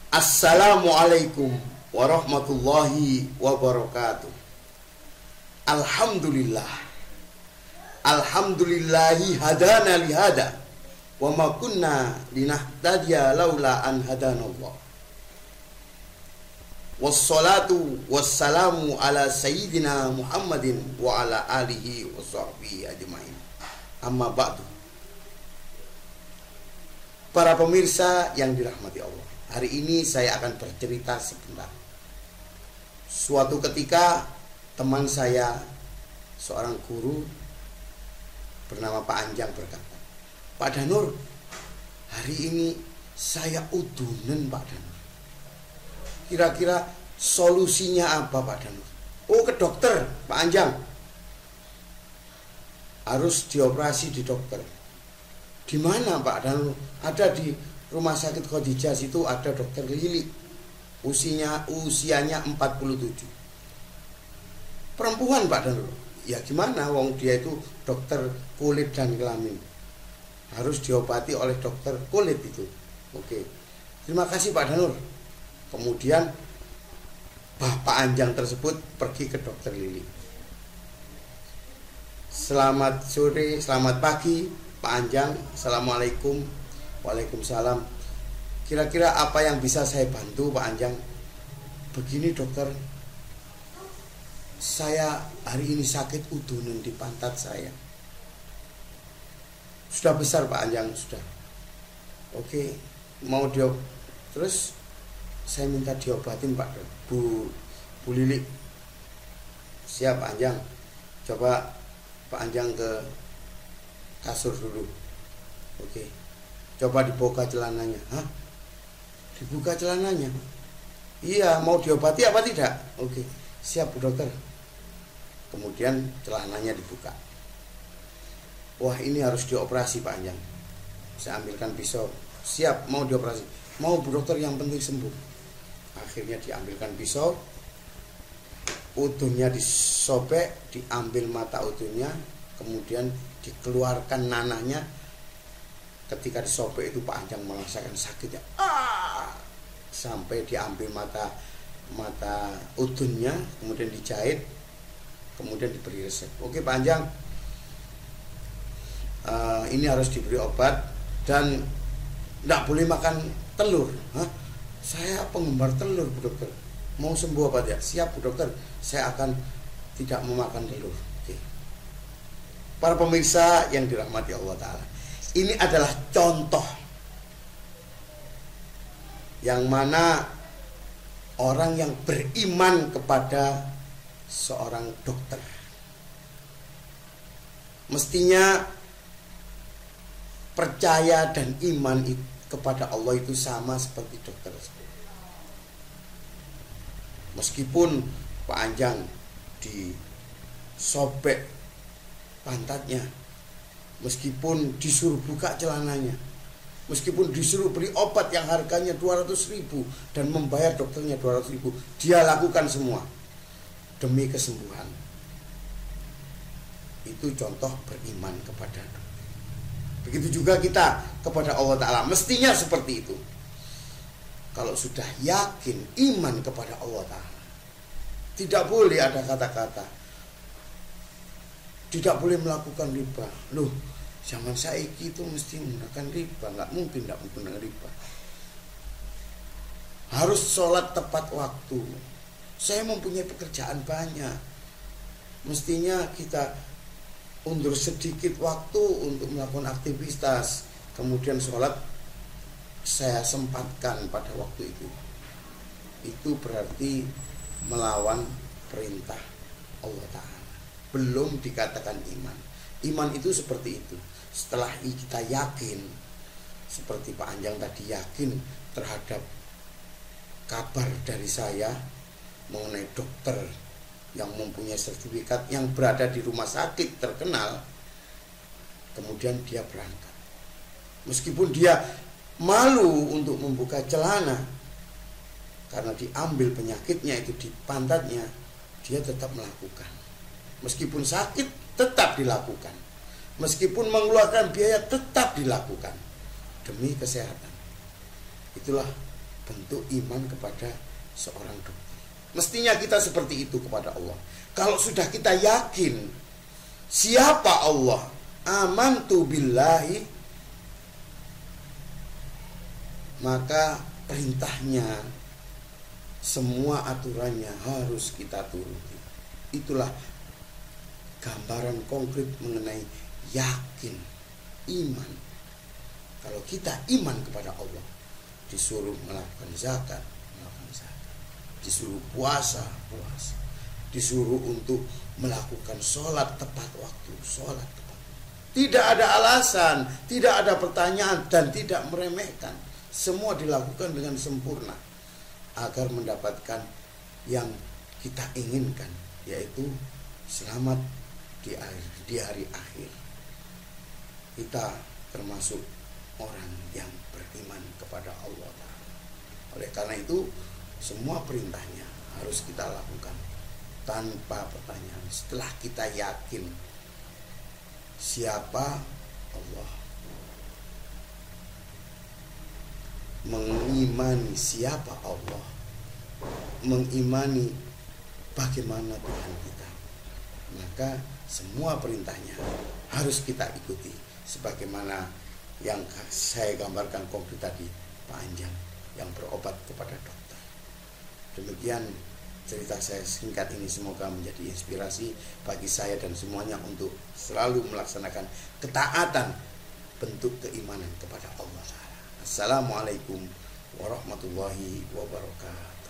Assalamualaikum warahmatullahi wabarakatuh. Alhamdulillah. Alhamdulillahi hadana lihada wa ma kunna linahtadiya laula an hadanallah. Wassalatu wassalamu ala sayyidina Muhammadin wa ala alihi wa sahbihi ajmain. Amma ba'du. Para pemirsa yang dirahmati Allah, hari ini saya akan bercerita sebentar. Suatu ketika teman saya, seorang guru bernama Pak Anjang berkata, "Pak Danur, hari ini saya udunen Pak Danur. Kira-kira solusinya apa Pak Danur?" "Oh, ke dokter Pak Anjang. Harus dioperasi di dokter." "Di mana Pak Danur?" "Ada di rumah sakit Khadijah, situ ada dokter Lili. Usianya 47. Perempuan Pak Danur." "Ya gimana, wong dia itu dokter kulit dan kelamin. Harus diobati oleh dokter kulit itu." "Oke, terima kasih Pak Danur." Kemudian Bapak Anjang tersebut pergi ke dokter Lili. "Selamat sore, selamat pagi Pak Anjang." "Assalamualaikum." "Waalaikumsalam. Kira-kira apa yang bisa saya bantu Pak Anjang?" "Begini dokter, saya hari ini sakit udunan di pantat saya." "Sudah besar Pak Anjang?" "Sudah." "Oke, mau terus saya minta diobatin Pak." Bu Lili." "Siap Pak Anjang. Coba Pak Anjang ke kasur dulu." "Oke. Coba dibuka celananya." "Hah? Dibuka celananya?" "Iya, mau diobati apa tidak?" "Oke, siap Bu Dokter." Kemudian celananya dibuka. "Wah, ini harus dioperasi Pak Anjang." Saya ambilkan pisau. "Siap, mau dioperasi." "Mau Bu Dokter, yang penting sembuh." Akhirnya diambilkan pisau, udunnya disobek, diambil mata udunnya, kemudian dikeluarkan nanahnya. Ketika disobek itu Pak Anjang merasakan sakitnya, sampai diambil mata udunnya, kemudian dijahit, kemudian diberi resep. "Oke Pak Anjang, ini harus diberi obat dan tidak boleh makan telur." "Hah? Saya penggemar telur Bu Dokter. Mau sembuh apa tidak?" "Siap Bu Dokter, saya akan tidak memakan telur." Oke. Para pemirsa yang dirahmati Allah Ta'ala, ini adalah contoh yang mana orang yang beriman kepada seorang dokter mestinya percaya dan iman kepada Allah itu sama seperti dokter. Meskipun Pak Anjang disobek pantatnya, meskipun disuruh buka celananya, meskipun disuruh beri obat yang harganya 200.000 dan membayar dokternya 200.000, dia lakukan semua demi kesembuhan. Itu contoh beriman kepada dokter. Begitu juga kita kepada Allah Ta'ala, mestinya seperti itu. Kalau sudah yakin iman kepada Allah Ta'ala, tidak boleh ada kata-kata tidak boleh melakukan riba. "Loh, zaman saiki itu mesti menggunakan riba." Nggak mungkin tidak menggunakan riba. Harus sholat tepat waktu. "Saya mempunyai pekerjaan banyak." Mestinya kita undur sedikit waktu untuk melakukan aktivitas, kemudian sholat saya sempatkan pada waktu itu. Itu berarti melawan perintah Allah Ta'ala. Belum dikatakan iman. Iman itu seperti itu. Setelah kita yakin, seperti Pak Anjang tadi yakin terhadap kabar dari saya mengenai dokter yang mempunyai sertifikat, yang berada di rumah sakit terkenal, kemudian dia berangkat. Meskipun dia malu untuk membuka celana karena diambil penyakitnya itu di pantatnya, dia tetap melakukan. Meskipun sakit tetap dilakukan. Meskipun mengeluarkan biaya tetap dilakukan demi kesehatan. Itulah bentuk iman kepada seorang dokter. Mestinya kita seperti itu kepada Allah. Kalau sudah kita yakin siapa Allah, amantu billahi, maka perintahnya, semua aturannya harus kita turuti. Itulah gambaran konkret mengenai yakin, iman. Kalau kita iman kepada Allah, disuruh melakukan zakat, melakukan zakat. Disuruh puasa, puasa. Disuruh untuk melakukan sholat tepat waktu, sholat tepat. Tidak ada alasan, tidak ada pertanyaan, dan tidak meremehkan. Semua dilakukan dengan sempurna agar mendapatkan yang kita inginkan, yaitu selamat di hari akhir. Kita termasuk orang yang beriman kepada Allah. Oleh karena itu, semua perintahnya harus kita lakukan tanpa pertanyaan. Setelah kita yakin siapa Allah, mengimani siapa Allah, mengimani bagaimana Tuhan kita, maka semua perintahnya harus kita ikuti sebagaimana yang saya gambarkan konkret tadi, Pak Anjang yang berobat kepada dokter. Demikian cerita saya singkat ini, semoga menjadi inspirasi bagi saya dan semuanya untuk selalu melaksanakan ketaatan, bentuk keimanan kepada Allah. Assalamualaikum warahmatullahi wabarakatuh.